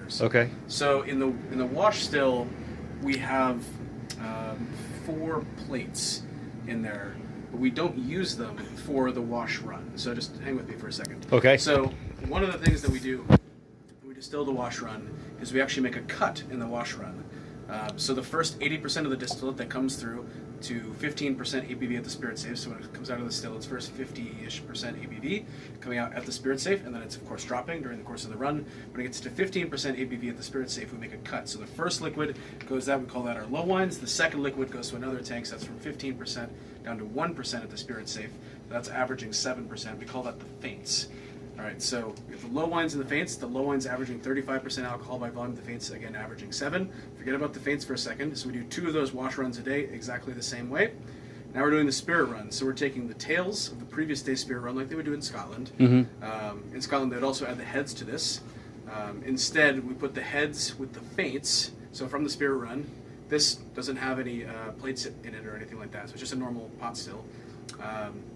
distillers. Okay. So in the wash still, we have 4 plates in there, but we don't use them for the wash run. So just hang with me for a second. Okay. So one of the things that we do when we distill the wash run is we actually make a cut in the wash run. So the first 80% of the distillate that comes through to 15% ABV at the spirit safe. So when it comes out of the still, it's first 50-ish% ABV coming out at the spirit safe, and then it's of course dropping during the course of the run. When it gets to 15% ABV at the spirit safe, we make a cut. So the first liquid goes out, we call that our low wines. The second liquid goes to another tank, so that's from 15% down to 1% at the spirit safe. That's averaging 7%. We call that the feints. All right, so we have the low wines and the feints. The low wines averaging 35% alcohol by volume. The feints, again, averaging 7. Forget about the feints for a second. So we do 2 of those wash runs a day exactly the same way. Now we're doing the spirit run. So we're taking the tails of the previous day's spirit run like they would do in Scotland. In Scotland, they would also add the heads to this. Instead, we put the heads with the feints. So from the spirit run, this doesn't have any plates in it or anything like that. So it's just a normal pot still.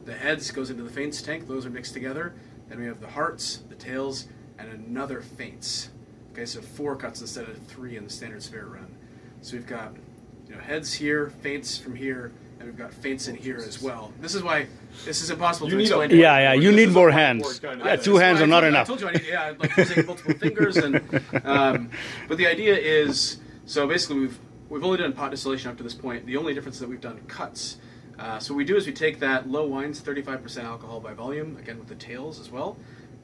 The heads goes into the feints tank. Those are mixed together. Then we have the hearts, the tails, and another feints. Okay, so 4 cuts instead of 3 in the standard spirit run. So we've got heads here, feints from here, and we've got feints in here as well. This is why this is impossible to explain. You need more hands. Yeah, 2 hands are not enough. I told you I like using multiple fingers, and but the idea is, so basically we've only done pot distillation up to this point. The only difference is that we've done cuts. So what we do is we take that low wines, 35% alcohol by volume, again with the tails as well,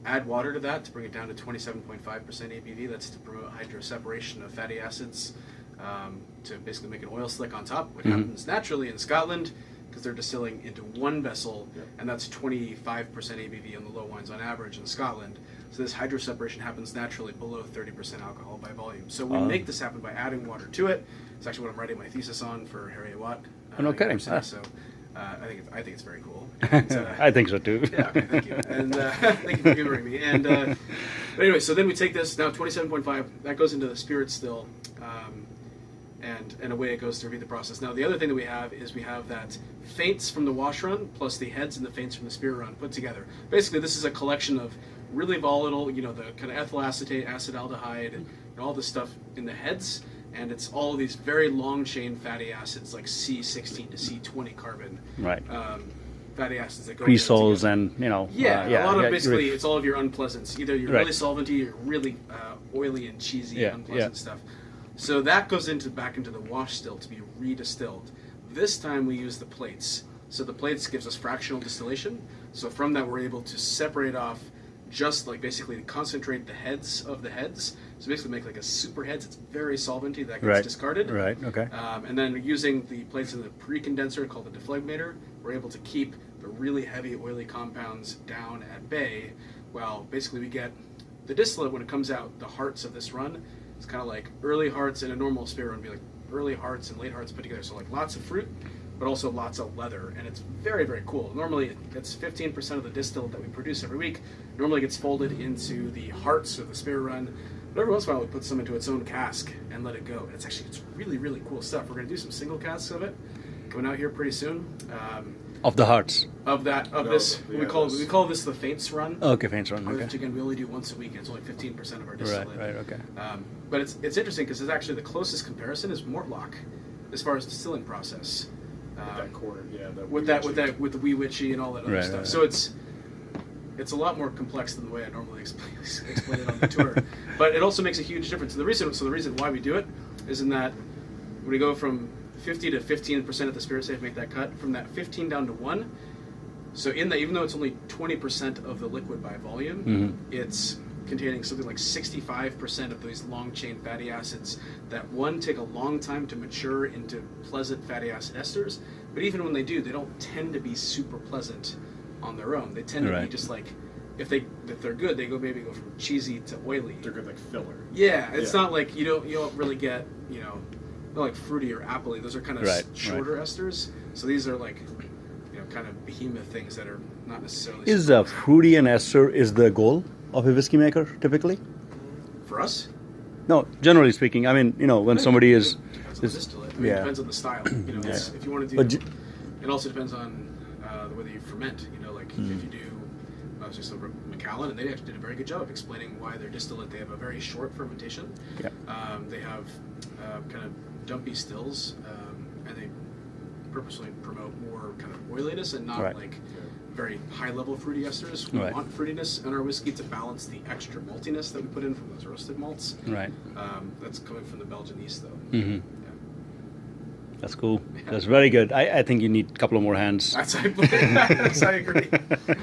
add water to that to bring it down to 27.5% ABV. That's to promote hydroseparation of fatty acids, to basically make an oil slick on top, which happens naturally in Scotland because they're distilling into one vessel, and that's 25% ABV on the low wines on average in Scotland. So this hydroseparation happens naturally below 30% alcohol by volume. So we make this happen by adding water to it. It's actually what I'm writing my thesis on for Harry Watt. No kidding. So I think it's very cool. And, I think so too. Yeah, okay, thank you. And thank you for humoring me. And but anyway, so then we take this now 27.5. That goes into the spirit still, and away it goes to repeat the process. Now the other thing that we have is we have that feints from the wash run plus the heads and the feints from the spirit run put together. Basically, this is a collection of really volatile, the kind of ethyl acetate, acetaldehyde, and all this stuff in the heads. And it's all these very long chain fatty acids like C16 to C20 carbon. Right. Fatty acids that go creosoles and a lot of basically it's all of your unpleasants. Either you're really solventy or really oily and cheesy unpleasant stuff. So that goes back into the wash still to be redistilled. This time we use the plates. So the plates gives us fractional distillation. So from that we're able to separate off just like basically concentrate the heads of the heads. So basically make like a super heads. It's very solventy that gets discarded. Right, okay. And then using the plates in the pre-condenser called the deflegmator, we're able to keep the really heavy oily compounds down at bay, while basically we get the distillate when it comes out, the hearts of this run. It's kind of like early hearts in a normal spirit run would be like early hearts and late hearts put together. So like lots of fruit, but also lots of leather, and it's very, very cool. Normally, it's 15% of the distillate that we produce every week. Normally gets folded into the hearts of the spirit run, but every once in a while we put some into its own cask and let it go. And it's really, really cool stuff. We're going to do some single casks of it coming out here pretty soon. Of the hearts. We call this the feints run. Okay, feints run. Okay. Which again we only do once a week, and it's only 15% of our distillate. Right. Okay. But it's interesting because it's actually the closest comparison is Mortlock, as far as distilling process. With the wee witchy and all that other stuff. So it's a lot more complex than the way I normally explain it on the tour. But it also makes a huge difference. And the reason why we do it is in that when we go from 50 to 15% of the spirit safe, make that cut from that 15 down to 1. So even though it's only 20% of the liquid by volume, it's containing something like 65% of these long chain fatty acids that take a long time to mature into pleasant fatty acid esters. But even when they do, they don't tend to be super pleasant on their own. They tend to be just like, if they're good, they maybe go from cheesy to oily. They're good like filler. Yeah, it's not like you don't really get not like fruity or appley. Those are kind of shorter esters. So these are like kind of behemoth things that are not necessarily. Is fruity and ester is the goal of a whiskey maker typically? For us? No, generally speaking. I mean, when somebody is. Depends on the distillate. It depends on the style. If you want to do. It also depends on whether you ferment. If you do so Macallan, and they actually did a very good job of explaining why their distillate, they have a very short fermentation. Yeah. They have kind of dumpy stills, and they purposely promote more kind of oiliness and not Right. like very high level fruity esters. We Right. want fruitiness in our whiskey to balance the extra maltiness that we put in from those roasted malts. Right. That's coming from the Belgian yeast, though. Mm-hmm. Yeah. That's cool. That's very good. I think you need a couple of more hands. I agree.